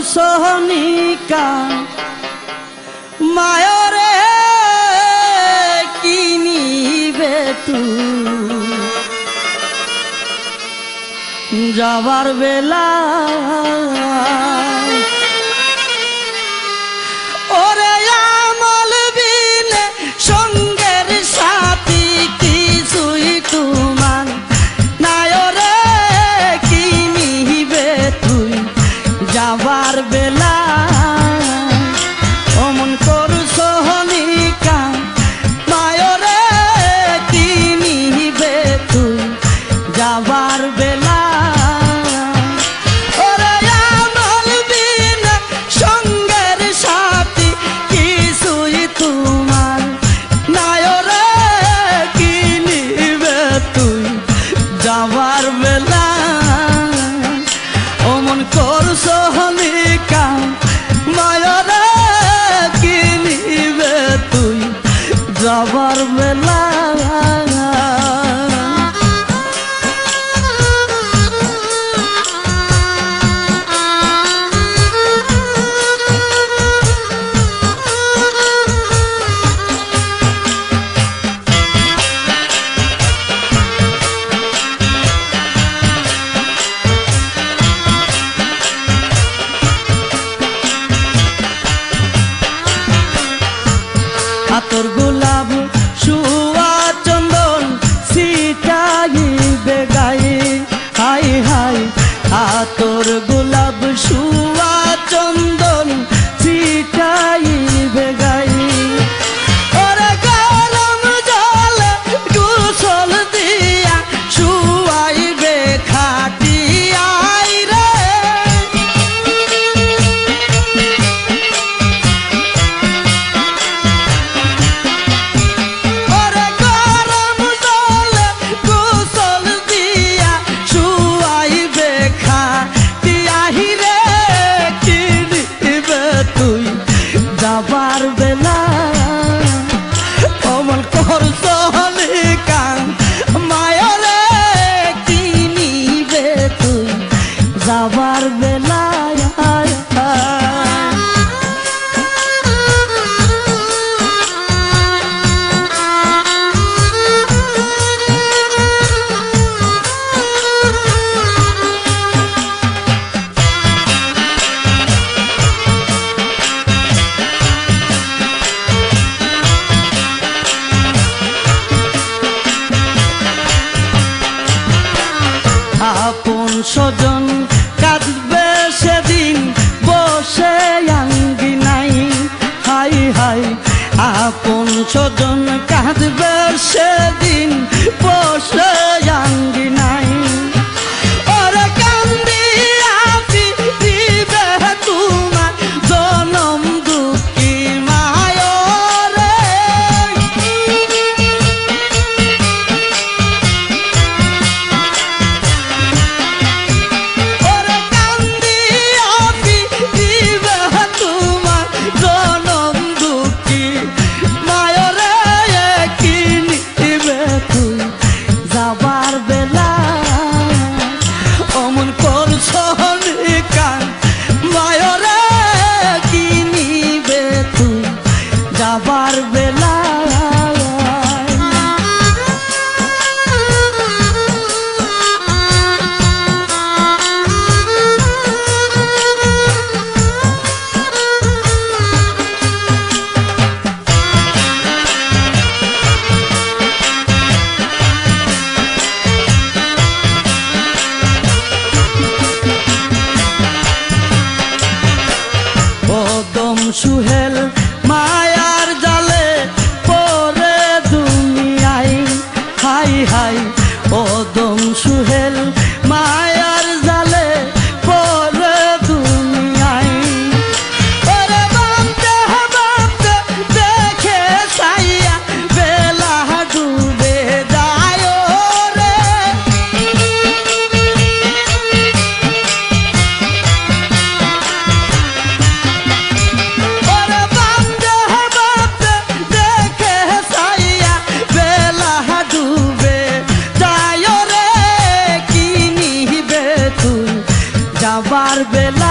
সোহনিকা মায়রে কিনিবে তুই যাবার বেলা ওরে আমল বিনে সঙ্গের সাথী কিছুই তোমার নায়রে কিনিবে তুই যাবার বেলা অমন করু সোহনিকা মায়রে কিনিবে তুই যাবার বেলা যাবার বেলা অমন কর সোহনিকা মায়রে কিনিবে তুই যাবার বেলা আতর গোলাপ সুয়া চন্দন ছিটাইবে গায়ে হাই হাই আতর গোলাপ সুয়া চন্দন ছিটাইবে গায়ে ওরে গরম জলে গোসল দিয়া শুয়াইবে খাটিয়াই রে যাবার বেলা অমন কর সোহনিকা মায়রে কিনিবে তুই যাবার বেলা আপন স্বজন কাঁদবে সেদিন বসে আঙ্গিনাই হাই হাই আপন স্বজন কাঁদবে সেদিন বসে আঙ্গিনাই ওরে কান্দিয়া দিবে তোমার জনম দুঃখী মায়রে যাবার বেলা অমন কর সোহনিকা মায়রে কিনিবে তুই যাবার বেলা সুহেল মায়ার জালে পরে দুনিয়ায় হাই হাই ওদম সুহেল মায়ার জালে পরে দুনিয়ায় ওরে বাঁধতে বাঁধতে দেখে সাইয়া বেলা ডুবে যায় রে যাবার বেলা